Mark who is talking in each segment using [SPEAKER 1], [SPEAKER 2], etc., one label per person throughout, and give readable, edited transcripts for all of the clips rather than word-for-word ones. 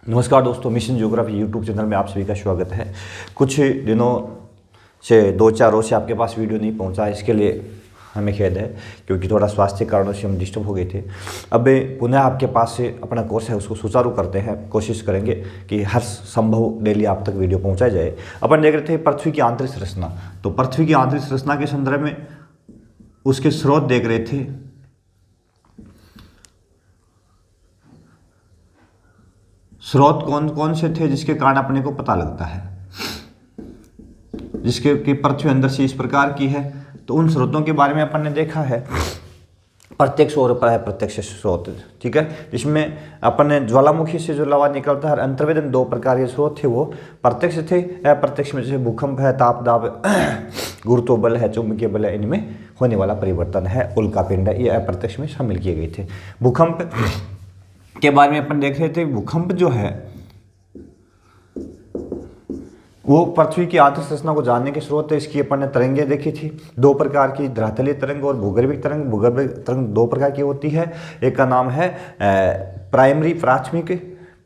[SPEAKER 1] नमस्कार दोस्तों, mission geography YouTube channel में आप सभी का स्वागत है। कुछ दिनों से 2-4 रोज से आपके पास वीडियो नहीं पहुंचा, इसके लिए हमें खेद है क्योंकि थोड़ा स्वास्थ्य कारणों से हम डिस्टर्ब हो गए थे। अब पुनः आपके पास से अपना कोर्स है उसको सुचारू करते हैं, कोशिश करेंगे कि हर संभव डेली आप तक वीडियो पहुँचाया जाए। अपन देख रहे थे पृथ्वी की आंतरिक संरचना, तो पृथ्वी की आंतरिक संरचना के संदर्भ में उसके स्रोत देख रहे थे। स्रोत कौन कौन से थे जिसके कारण अपने को पता लगता है, जिसके कि पृथ्वी अंदर से इस प्रकार की है, तो उन स्रोतों के बारे में अपन ने देखा है। प्रत्यक्ष और अप्रत्यक्ष स्रोत, ठीक है, जिसमें अपन ने ज्वालामुखी से जो लावा निकलता है, अंतर्वेदन 2 प्रकार के स्रोत थे, वो प्रत्यक्ष थे। अप्रत्यक्ष में जैसे भूकंप है, ताप दाब, गुरुत्व बल है, चुंबकीय बल है, इनमें होने वाला परिवर्तन है, उल्कापिंड है, ये अप्रत्यक्ष में शामिल किए गए थे। भूकंप के बारे में अपन देख रहे थे। भूकंप जो है वो पृथ्वी की आंतरिक संरचना को जानने के स्रोत है। इसकी अपन ने तरंगें देखी थी, 2 प्रकार की, धरातलीय तरंग और भूगर्भिक तरंग। भूगर्भिक तरंग 2 प्रकार की होती है, एक का नाम है प्राइमरी प्राथमिक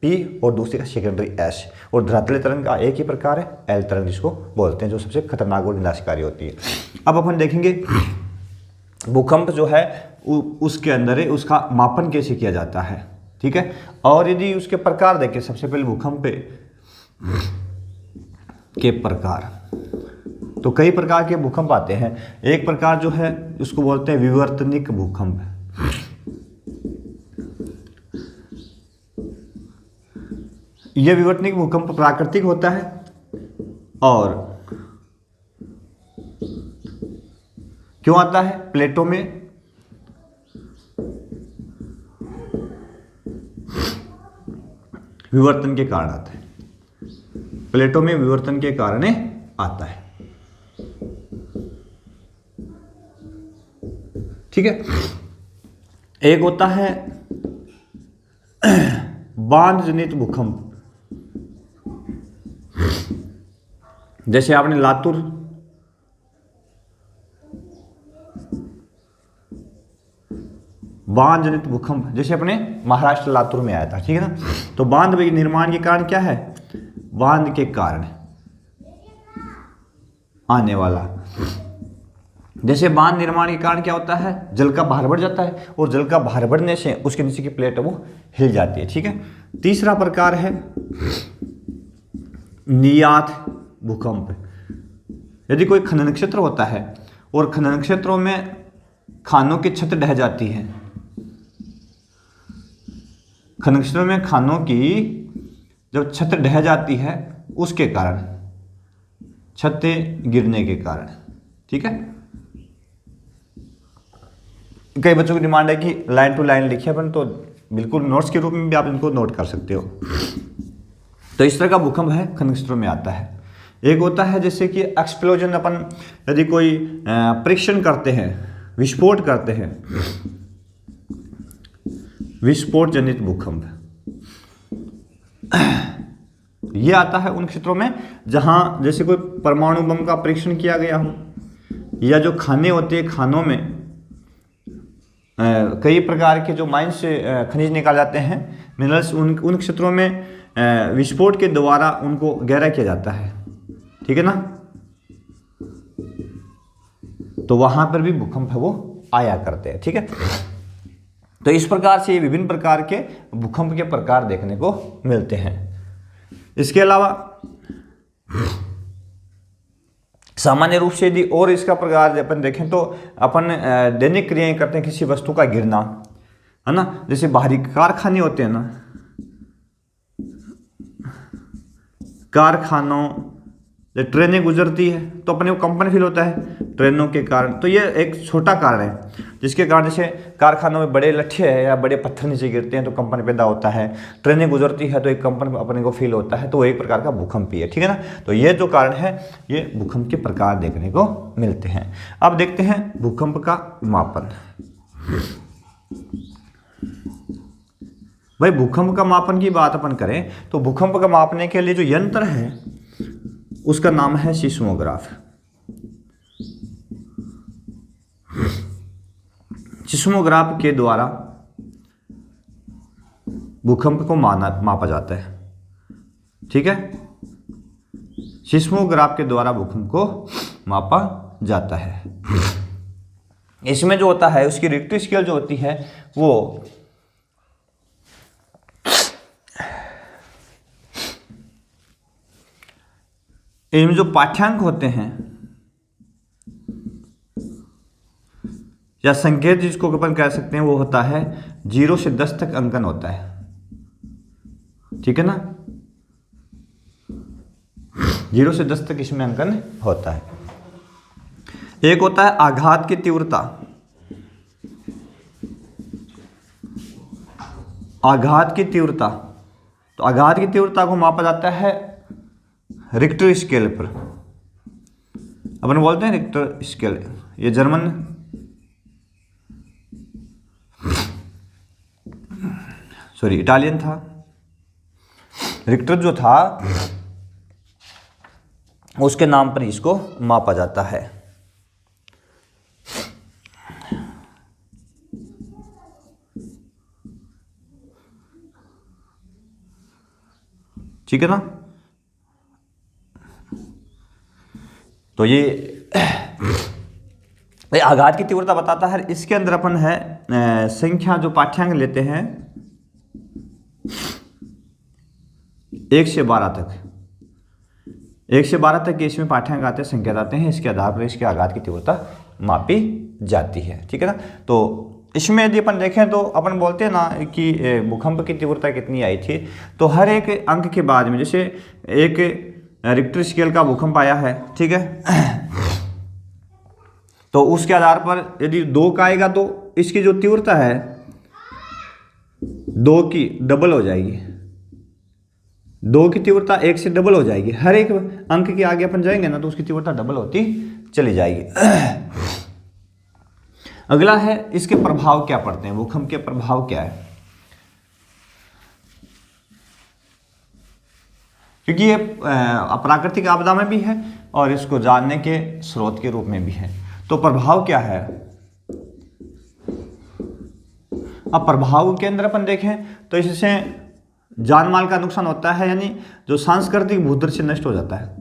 [SPEAKER 1] पी और दूसरी का सेकेंडरी एस। और धरातलीय तरंग का एक ही प्रकार है, एल तरंग जिसको बोलते हैं, जो सबसे खतरनाक और विनाशकारी होती है। अब अपन देखेंगे भूकंप जो है उसके अंदर है, उसका मापन कैसे किया जाता है, ठीक है। और यदि उसके प्रकार देखें, सबसे पहले भूकंप के प्रकार, तो कई प्रकार के भूकंप आते हैं। एक प्रकार जो है उसको बोलते हैं विवर्तनिक भूकंप। यह विवर्तनिक भूकंप प्राकृतिक होता है और क्यों आता है? प्लेटों में विवर्तन के कारण आता है, प्लेटों में विवर्तन के कारण आता है, ठीक है। एक होता है बांध जनित भूकंप, जैसे आपने लातूर, बांध जनित भूकंप जैसे अपने महाराष्ट्र लातूर में आया था, ठीक है ना। तो बांध निर्माण के कारण क्या है? बांध के कारण आने वाला, जैसे बांध निर्माण के कारण क्या होता है? जल का भार बढ़ जाता है और जल का भार बढ़ने से उसके नीचे की प्लेट वो हिल जाती है, ठीक है। तीसरा प्रकार है नियात भूकंप। यदि कोई खनन क्षेत्र होता है और खनन क्षेत्रों में खानों की छत ढह जाती है, खनन क्षेत्रों में खानों की जब छत ढह जाती है उसके कारण, छतें गिरने के कारण, ठीक है। कई बच्चों की डिमांड है कि लाइन टू लाइन लिखिए अपन, तो बिल्कुल नोट्स के रूप में भी आप इनको नोट कर सकते हो। तो इस तरह का भूकंप है, खनन क्षेत्रों में आता है। एक होता है जैसे कि एक्सप्लोजन, अपन यदि कोई परीक्षण करते हैं, विस्फोट करते हैं, विस्फोट जनित भूकंप, यह आता है उन क्षेत्रों में जहां जैसे कोई परमाणु बम का परीक्षण किया गया हो, या जो खाने होते हैं, खानों में कई प्रकार के जो माइन से खनिज निकाले जाते हैं, मिनरल्स, उन क्षेत्रों में विस्फोट के द्वारा उनको गहरा किया जाता है, ठीक है ना। तो वहां पर भी भूकंप है वो आया करते हैं, ठीक है। तो इस प्रकार से विभिन्न प्रकार के भूकंप के प्रकार देखने को मिलते हैं। इसके अलावा सामान्य रूप से यदि और इसका प्रकार अपन देखें तो अपन दैनिक क्रियाएं करते हैं, किसी वस्तु का गिरना, है ना, जैसे बाहरी कारखाने होते हैं ना, कारखानों, जब ट्रेनें गुजरती है तो अपने को कंपन फील होता है ट्रेनों के कारण। तो ये एक छोटा कारण है जिसके कारण, जैसे कारखानों में बड़े लट्ठे हैं या बड़े पत्थर नीचे गिरते हैं तो कंपन पैदा होता है, ट्रेनें गुजरती है तो एक कंपन अपने को फील होता है, तो वो एक प्रकार का भूकंप ही है, ठीक है ना। तो ये जो कारण है, ये भूकंप के प्रकार देखने को मिलते हैं। अब देखते हैं भूकंप का मापन। भाई भूकंप का मापन की बात अपन करें तो भूकंप का मापने के लिए जो यंत्र है उसका नाम है सिस्मोग्राफ। सिस्मोग्राफ के द्वारा भूकंप को मापा जाता है। ठीक है, सिस्मोग्राफ के द्वारा भूकंप को मापा जाता है। इसमें जो होता है उसकी रिक्टर स्केल जो होती है वो इनमें जो पाठ्यांक होते हैं या संकेत जिसको अपन कह सकते हैं वो होता है 0 से 10 तक अंकन होता है, ठीक है ना, 0 से 10 तक इसमें अंकन होता है। एक होता है आघात की तीव्रता, आघात की तीव्रता, तो आघात की तीव्रता को मापा जाता है रिक्टर स्केल पर। अपन बोलते हैं रिक्टर स्केल, ये जर्मन इटालियन था। रिक्टर जो था उसके नाम पर इसको मापा जाता है। ठीक है ना, तो ये आघात की तीव्रता बताता है। इसके अंदर अपन है संख्या जो पाठ्यांक लेते हैं 1 से 12 तक, 1 से 12 तक के इसमें पाठ्यांक आते हैं, संकेत आते हैं, इसके आधार पर इसके आघात की तीव्रता मापी जाती है। ठीक है ना, तो इसमें यदि अपन देखें तो अपन बोलते हैं ना कि भूकंप की तीव्रता कितनी आई थी, तो हर एक अंक के बाद में, जैसे एक रिक्टर स्केल का भूकंप आया है, ठीक है, तो उसके आधार पर यदि 2 का आएगा तो इसकी जो तीव्रता है 2 की डबल हो जाएगी, 2 की तीव्रता 1 से डबल हो जाएगी। हर एक अंक के आगे अपन जाएंगे ना तो उसकी तीव्रता डबल होती चली जाएगी। अगला है इसके प्रभाव क्या पड़ते हैं, भूकंप के प्रभाव क्या है, क्योंकि ये प्राकृतिक आपदा में भी है और इसको जानने के स्रोत के रूप में भी है। तो प्रभाव क्या है, अब प्रभाव के अंदर अपन देखें तो इससे जान माल का नुकसान होता है, यानी जो सांस्कृतिक भूदृश्य नष्ट हो जाता है।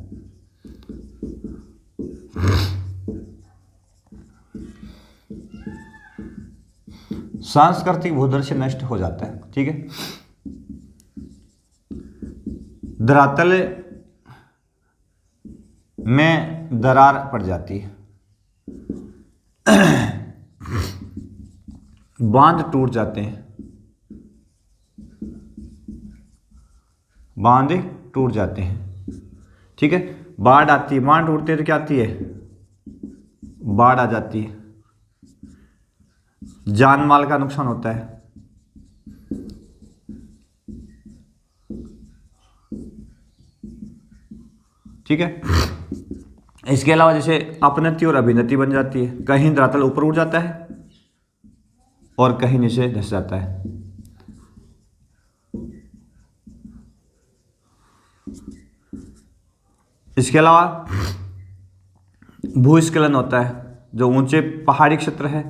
[SPEAKER 1] सांस्कृतिक भूदृश्य नष्ट हो जाता है, ठीक है। धरातल में दरार पड़ जाती है, बांध टूट जाते हैं, बांध टूट जाते हैं, ठीक है। बाढ़ आती है, बांध टूटते हैं तो क्या आती है, बाढ़ आ जाती है, जान माल का नुकसान होता है। ठीक है, इसके अलावा जैसे अपनति और अभिनति बन जाती है, कहीं धरातल ऊपर उठ जाता है और कहीं नीचे धंस जाता है। इसके अलावा भूस्खलन होता है, जो ऊंचे पहाड़ी क्षेत्र है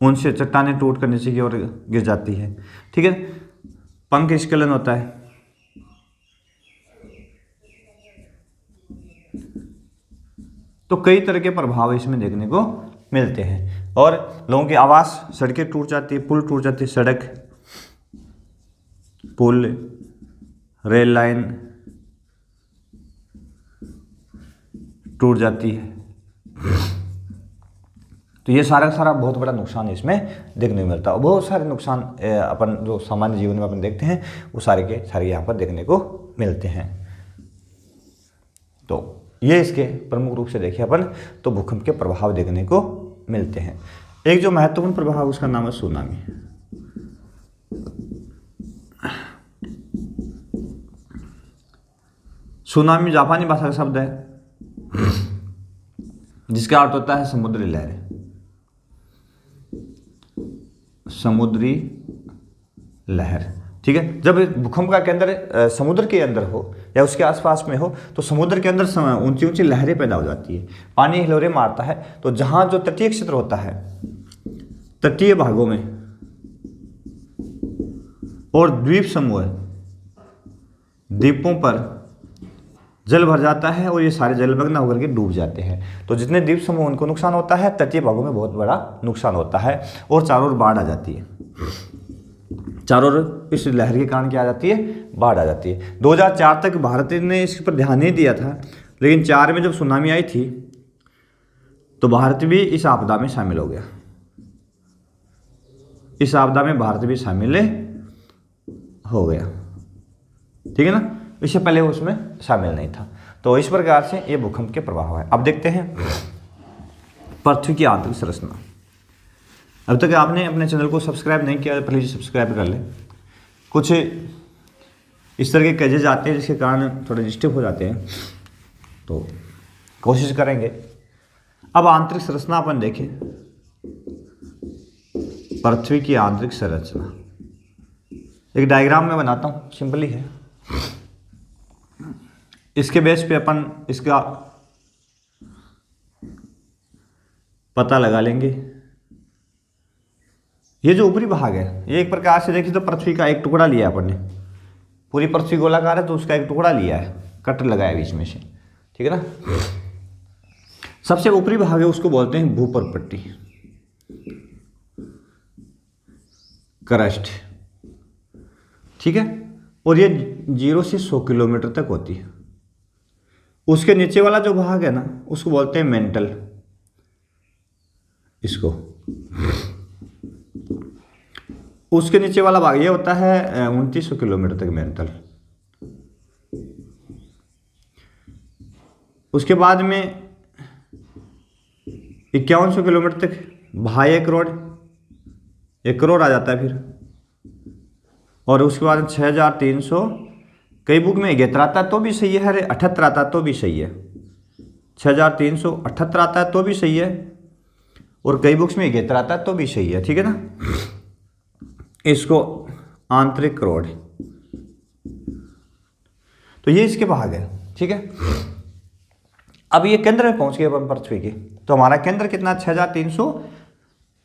[SPEAKER 1] उनसे चट्टानें टूट कर नीचे की ओर गिर जाती है, ठीक है। पंख स्खलन होता है, तो कई तरह के प्रभाव इसमें देखने को मिलते हैं। और लोगों की आवास, सड़कें टूट जाती है, पुल टूट जाती है, सड़क, पुल, रेल लाइन टूट जाती है, तो ये सारा का सारा बहुत बड़ा नुकसान इसमें देखने को मिलता है। बहुत सारे नुकसान अपन जो सामान्य जीवन में अपन देखते हैं वो सारे के सारे यहाँ पर देखने को मिलते हैं। तो ये इसके प्रमुख रूप से देखें अपन तो भूकंप के प्रभाव देखने को मिलते हैं। एक जो महत्वपूर्ण प्रभाव उसका नाम है सुनामी। सुनामी जापानी भाषा का शब्द है जिसका अर्थ होता है समुद्री लहरें, समुद्री लहर, ठीक है। जब भूकंप का केंद्र समुद्र के अंदर हो या उसके आसपास में हो तो समुद्र के अंदर ऊंची ऊंची लहरें पैदा हो जाती है, पानी हिलोरें मारता है। तो जहां जो तटीय क्षेत्र होता है, तटीय भागों में और द्वीप समूह, द्वीपों पर जल भर जाता है और ये सारे जलमग्न होकर के डूब जाते हैं। तो जितने द्वीप समूह उनको नुकसान होता है, तटीय भागों में बहुत बड़ा नुकसान होता है और चारों ओर बाढ़ आ जाती है। चारों ओर इस लहर के कारण क्या आ जाती है, बाढ़ आ जाती है। 2004 तक भारत ने इस पर ध्यान नहीं दिया था, लेकिन 4 में जब सुनामी आई थी तो भारत भी इस आपदा में शामिल हो गया। इस आपदा में भारत भी शामिल हो गया, ठीक है ना। इससे पहले उसमें शामिल नहीं था। तो इस प्रकार से ये भूकंप के प्रभाव है। अब देखते हैं पृथ्वी की आंतरिक संरचना। अब तक आपने अपने चैनल को सब्सक्राइब नहीं किया तो प्लीज़ सब्सक्राइब कर लें। कुछ इस तरह के कैजेज आते हैं जिसके कारण थोड़े डिस्टर्ब हो जाते हैं, तो कोशिश करेंगे। अब आंतरिक संरचना अपन देखें, पृथ्वी की आंतरिक संरचना एक डायग्राम में बनाता हूँ, सिंपली है। इसके बेस पे अपन इसका पता लगा लेंगे। ये जो ऊपरी भाग है, ये एक प्रकार से देखिए तो पृथ्वी का एक टुकड़ा लिया है अपन ने। पूरी पृथ्वी गोलाकार है तो उसका एक टुकड़ा लिया है, कट लगाया बीच में से, ठीक है ना। सबसे ऊपरी भाग है उसको बोलते हैं भूपर्पट्टी, क्रस्ट, ठीक है। और ये 0 से 100 किलोमीटर तक होती है। उसके नीचे वाला जो भाग है ना उसको बोलते हैं मेंटल। इसको उसके नीचे वाला भाग ये होता है 2900 किलोमीटर तक मेंटल। उसके बाद में 5100 किलोमीटर तक भाई 1 करोड़, 1 करोड़ आ जाता है फिर। और उसके बाद 6300, कई बुक में 71 आता है तो भी सही है, अरे 78 आता है तो भी सही है, 6378 आता है तो भी सही है, और कई बुक्स में 71 आता है तो भी सही है, ठीक है ना। इसको आंतरिक करोड़, तो ये इसके भाग है, ठीक है। अब ये केंद्र में पहुंच गए अपन पृथ्वी के, तो हमारा केंद्र कितना 6300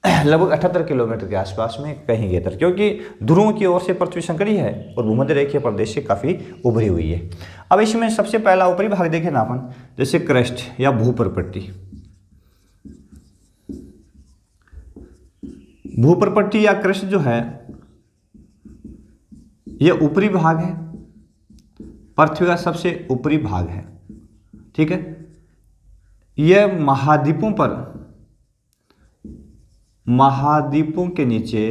[SPEAKER 1] लगभग 78 किलोमीटर के आसपास में कहीं गेतर, क्योंकि ध्रुवों की ओर से पृथ्वी संकरी है और भूमध्य रेखीय प्रदेश से काफ़ी उभरी हुई है। अब इसमें सबसे पहला ऊपरी भाग देखें ना अपन, जैसे क्रस्ट या भूपर्पट्टी। भूपर्पट्टी या क्रस्ट जो है यह ऊपरी भाग है, पृथ्वी का सबसे ऊपरी भाग है, ठीक है। यह महाद्वीपों के नीचे,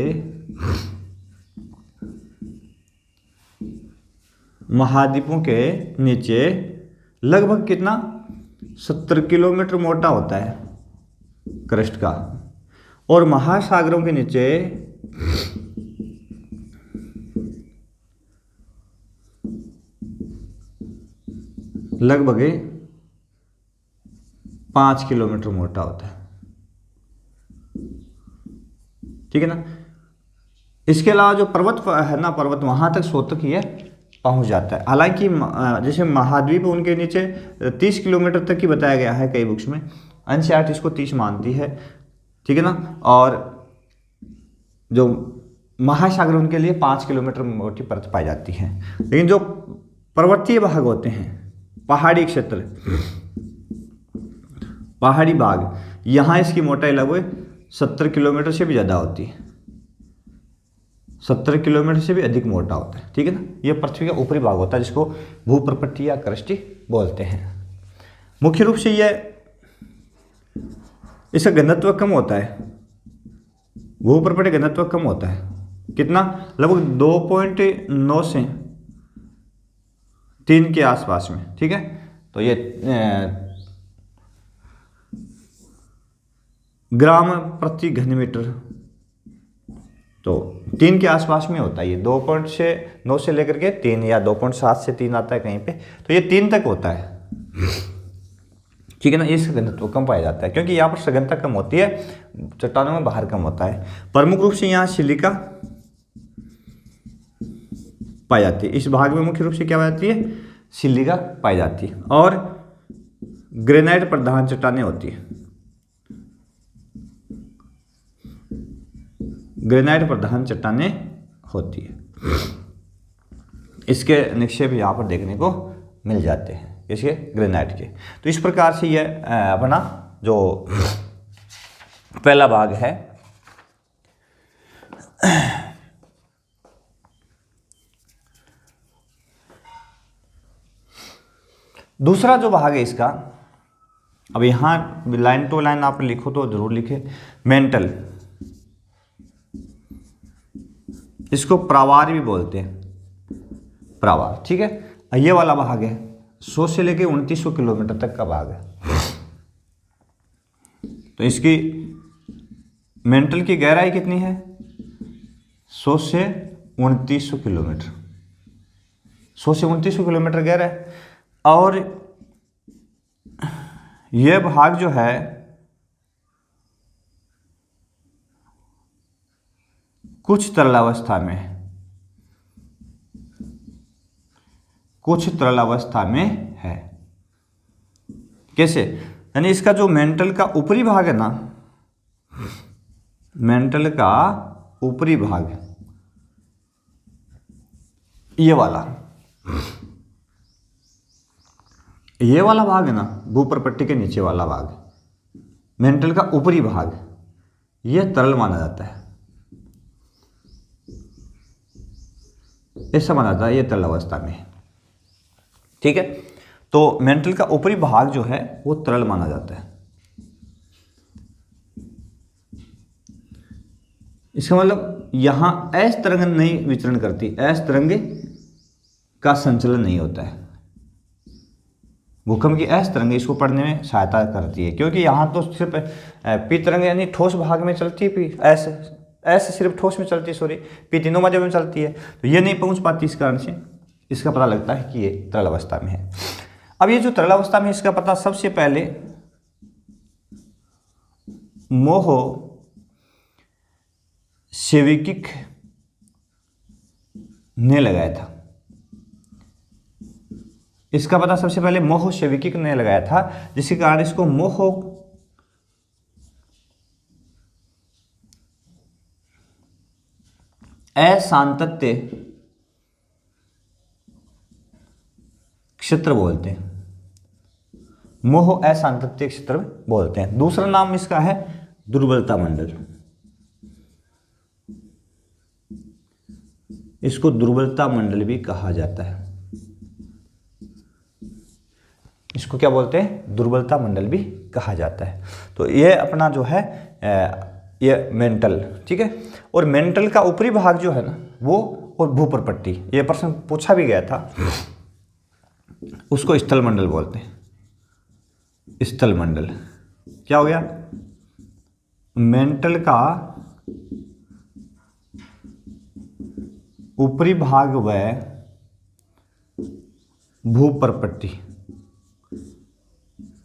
[SPEAKER 1] महाद्वीपों के नीचे लगभग कितना 70 किलोमीटर मोटा होता है क्रस्ट का, और महासागरों के नीचे लगभग 5 किलोमीटर मोटा होता है, ठीक है ना। इसके अलावा जो पर्वत है ना, पर्वत वहां तक 100 तक ये पहुंच जाता है। हालांकि जैसे महाद्वीप उनके नीचे 30 किलोमीटर तक ही बताया गया है कई बुक्स में, एनसीईआरटी इसको 30 मानती है, ठीक है ना। और जो महासागर उनके लिए 5 किलोमीटर मोटी परत पाई जाती है। लेकिन जो पर्वतीय भाग होते हैं, पहाड़ी क्षेत्र, पहाड़ी भाग, यहाँ इसकी मोटाई लगभग 70 किलोमीटर से भी ज़्यादा होती है, 70 किलोमीटर से भी अधिक मोटा होता है, ठीक है ना। ये पृथ्वी का ऊपरी भाग होता है जिसको भूपर्पट्टी या क्रस्टी बोलते हैं। मुख्य रूप से यह इसका घनत्व कम होता है, भूपर्पट्टी घनत्व कम होता है, कितना लगभग 2.9 से 3 के आसपास में, ठीक है। तो ये ग्राम प्रति घन मीटर, तो 3 के आसपास में होता है ये, 2.9 से लेकर के 3 या 2.7 से 3 आता है कहीं पे, तो ये 3 तक होता है, ठीक है ना। इसका घनत्व कम पाया जाता है क्योंकि यहाँ पर सघनता कम होती है, चट्टानों में बाहर कम होता है। प्रमुख रूप से यहाँ सिलिका पाई जाती है, इस भाग में मुख्य रूप से क्या पाई जाती है, सिलिका पाई जाती है, और ग्रेनाइट प्रधान चट्टानें होती है, ग्रेनाइट प्रधान चट्टानें होती है। इसके निक्षेप यहाँ पर देखने को मिल जाते हैं, इसके ग्रेनाइट के। तो इस प्रकार से ये अपना जो पहला भाग है दूसरा जो भाग है इसका, अब यहाँ लाइन टू लाइन आप लिखो तो जरूर लिखे, मेंटल, इसको प्रावार भी बोलते हैं, प्रावार, ठीक है। ये वाला भाग है 100 से लेके 2900 किलोमीटर तक का भाग है। तो इसकी मेंटल की गहराई कितनी है? 100 से 2900 किलोमीटर, 100 से 2900 किलोमीटर गहरा है। और यह भाग जो है कुछ तरलावस्था में है, कुछ तरलावस्था में है। कैसे? यानी इसका जो मेंटल का ऊपरी भाग है ना, मेंटल का ऊपरी भाग, ये वाला भाग है ना, भूप्रपट्टी के नीचे वाला भाग, मेंटल का ऊपरी भाग, यह तरल माना जाता है, ऐसा माना जाता है, यह तरल अवस्था में है, ठीक है। तो मेंटल का ऊपरी भाग जो है वो तरल माना जाता है। इसका मतलब यहां एस तरंग नहीं विचरण करती, एस तरंग का संचलन नहीं होता है। भूकंप की एस तरंग इसको पढ़ने में सहायता करती है, क्योंकि यहाँ तो सिर्फ पी तरंग यानी ठोस भाग में चलती है, पी एस सिर्फ ठोस में चलती है, सॉरी पी तीनों माध्यम में चलती है, तो ये नहीं पहुँच पाती। इस कारण से इसका पता लगता है कि ये तरल अवस्था में है। अब ये जो तरल अवस्था में, इसका पता सबसे पहले मोहो सेविकिक ने लगाया था। इसका पता सबसे पहले मोहो सेविकिक ने लगाया था, जिसके कारण इसको मोहो असांतत्य क्षेत्र बोलते हैं, मोह असांतत्य क्षेत्र बोलते हैं। दूसरा नाम इसका है दुर्बलता मंडल, इसको दुर्बलता मंडल भी कहा जाता है। इसको क्या बोलते हैं? दुर्बलता मंडल भी कहा जाता है। तो ये अपना जो है ये मेंटल, ठीक है। और मेंटल का ऊपरी भाग जो है ना वो, और भूप्रपट्टी, ये प्रश्न पूछा भी गया था, उसको स्थल मंडल बोलते हैं। स्थल मंडल क्या हो गया? मेंटल का ऊपरी भाग व भूप्रपट्टी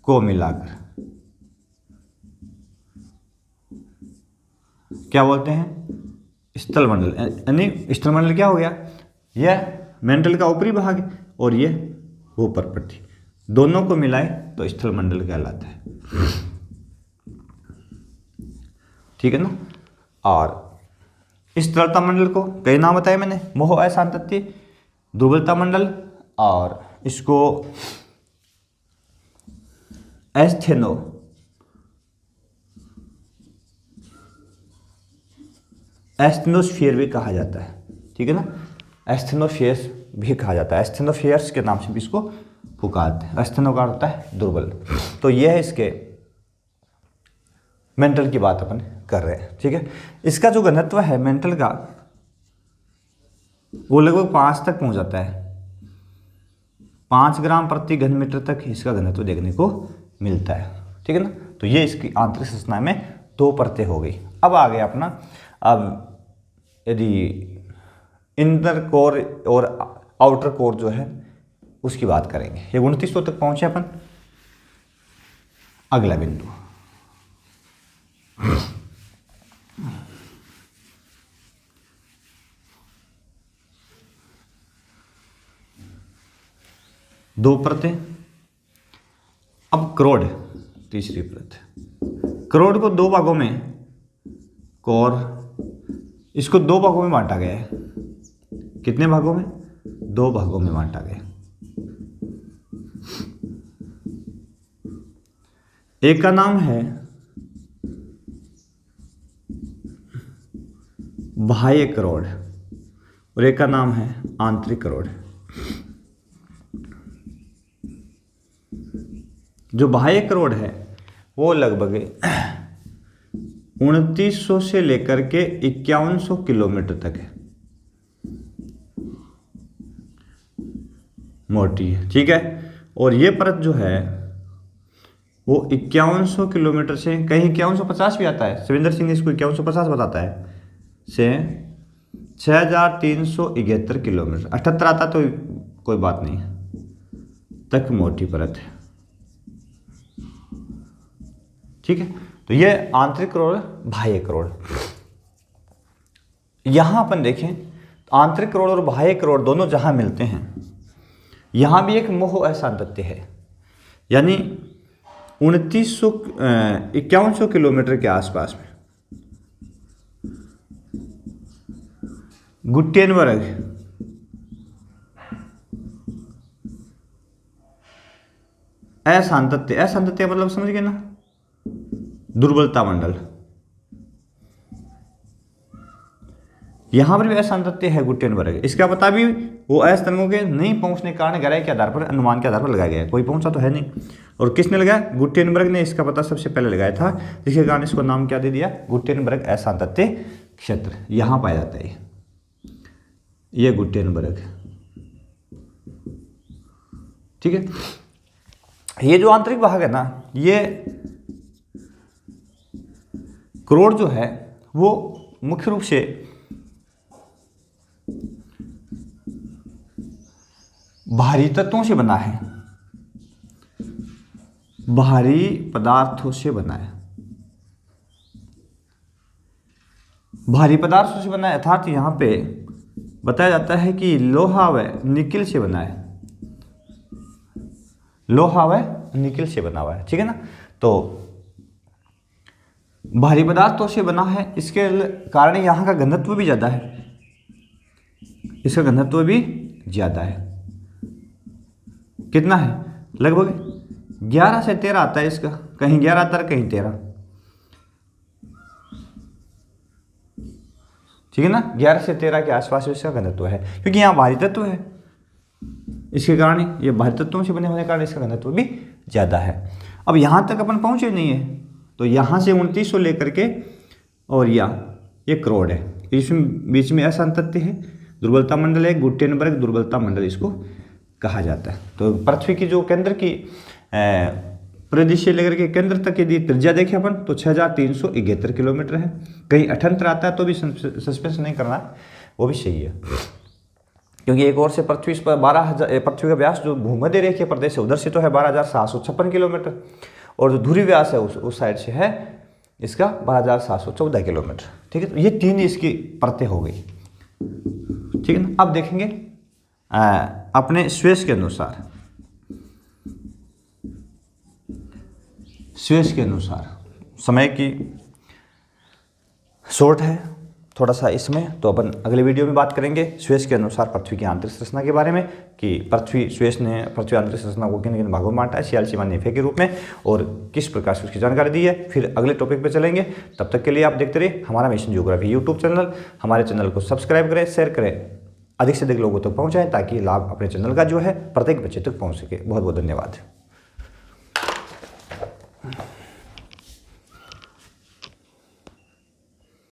[SPEAKER 1] को मिलाकर क्या बोलते हैं? स्थल मंडल। यानी स्थल मंडल क्या हो गया? यह मेंटल का ऊपरी भाग और यह भूप्रपट्टी, दोनों को मिलाए तो स्थल मंडल कहलाता है, ठीक है ना। और इस तरलता मंडल को कई नाम बताए मैंने, मोह असांतत्य, दुर्बलता मंडल, और इसको एस्थेनोस्फीयर भी कहा जाता है, ठीक है ना। एस्थेनोस्फीयर्स भी कहा जाता है, एस्थेनोस्फीयर्स के नाम से भी इसको पुकारते हैं। एस्थेनो का होता है दुर्बल। तो यह है इसके मेंटल की बात अपन कर रहे हैं, ठीक है। इसका जो घनत्व है मेंटल का, वो लगभग 5 तक पहुंच जाता है, 5 ग्राम प्रति घन मीटर तक इसका घनत्व देखने को मिलता है, ठीक है ना। तो ये इसकी आंतरिक संरचना में 2 परतें हो गई। अब आ गया अपना, अब यदि इनर कोर और आउटर कोर जो है उसकी बात करेंगे। ये 2900 तक पहुंचे अपन। अगला बिंदु दो परतें। अब क्रोड, तीसरी परत। क्रोड को 2 भागों में, कोर, इसको 2 भागों में बांटा गया है। कितने भागों में? 2 भागों में बांटा गया। एक का नाम है बाह्य करोड़ और एक का नाम है आंतरिक करोड़। जो बाह्य करोड़ है वो लगभग 2900 से लेकर के 5100 किलोमीटर तक है, मोटी है, ठीक है। और ये परत जो है वो 5100 किलोमीटर से, कहीं 5150 भी आता है, सविंदर सिंह इसको 5150 बताता है, से 6373 किलोमीटर, 78 आता तो कोई बात नहीं तक मोटी परत है, ठीक है। तो ये आंतरिक करोड़, बाह्य करोड़। यहां अपन देखें आंतरिक करोड़ और बाह्य करोड़ दोनों जहां मिलते हैं, यहां भी एक मोह असांतत्य है, यानी 5100 किलोमीटर के आसपास में गुटेनबर्ग असांतत्य, असांतत्य मतलब समझ गए ना, दुर्बलता मंडल। यहां पर भी असांतत्य है गुटेनबर्ग। इसका पता भी वो अस तरंगों के नहीं पहुंचने के कारण गहराई के आधार पर, अनुमान के आधार पर लगाया गया है, कोई पहुंचा तो है नहीं। और किसने लगाया? गुटेनबर्ग ने इसका पता सबसे पहले लगाया था, जिसके कारण इसको नाम क्या दे दिया? गुटेनबर्ग असांतत्य क्षेत्र। यहां पाया जाता है ये गुटेनबर्ग, ठीक है। ये जो आंतरिक भाग है ना, ये करोड़ जो है वो मुख्य रूप से भारी तत्वों से बना है, भारी पदार्थों से बना है, भारी पदार्थों से बना है, अर्थात यहां पे बताया जाता है कि लोहा व निकिल से बना है, लोहा व निकिल से बना हुआ है, ठीक है ना। तो भारी पदार्थों से बना है, इसके कारण यहाँ का घनत्व भी ज़्यादा है, इसका घनत्व भी ज़्यादा है। कितना है? लगभग 11 से 13 आता है इसका, कहीं 11 आता है कहीं 13, ठीक है ना। 11 से 13 के आसपास इसका घनत्व है, क्योंकि यहाँ भारी तत्व है, इसके कारण ये भारी तत्वों से बने होने के कारण इसका घनत्व भी ज़्यादा है। अब यहाँ तक अपन पहुँचे नहीं है, तो यहाँ से 2900 लेकर के और ये करोड़ है, इसमें बीच में असांतत्य है, दुर्बलता मंडल है, गुटेनबर्ग दुर्बलता मंडल इसको कहा जाता है। तो पृथ्वी की जो केंद्र की परिदृश्य लेकर के केंद्र तक यदि त्रिज्या देखें अपन तो 6373 किलोमीटर है। कहीं 78 आता है तो भी सस्पेंस नहीं करना, वो भी सही है, क्योंकि एक और से पृथ्वी पर 12,000, पृथ्वी का व्यास जो भूमध्य रेखीय प्रदेश है उधर से तो है 12,756 किलोमीटर, और जो ध्रुवीय व्यास है उस साइड से है इसका 12,714 किलोमीटर, ठीक है। तो ये 3 इसकी परतें हो गई, ठीक है ना। अब देखेंगे अपने स्वेस के अनुसार, स्वेस के अनुसार समय की शॉर्ट है थोड़ा सा इसमें, तो अपन अगले वीडियो में बात करेंगे स्वेस के अनुसार पृथ्वी की आंतरिक संरचना के बारे में, कि स्वेस ने पृथ्वी आंतरिक संरचना को किन किन भागों में बांटा है सियाल सीमा नेफे के रूप में, और किस प्रकार से उसकी जानकारी दी है। फिर अगले टॉपिक पे चलेंगे, तब तक के लिए आप देखते रहिए हमारा मिशन ज्योग्राफी यूट्यूब चैनल। हमारे चैनल को सब्सक्राइब करें, शेयर करें, अधिक से अधिक लोगों तक पहुँचाएँ, ताकि लाभ अपने चैनल का जो है प्रत्येक बच्चे तक पहुँच सके। बहुत बहुत धन्यवाद।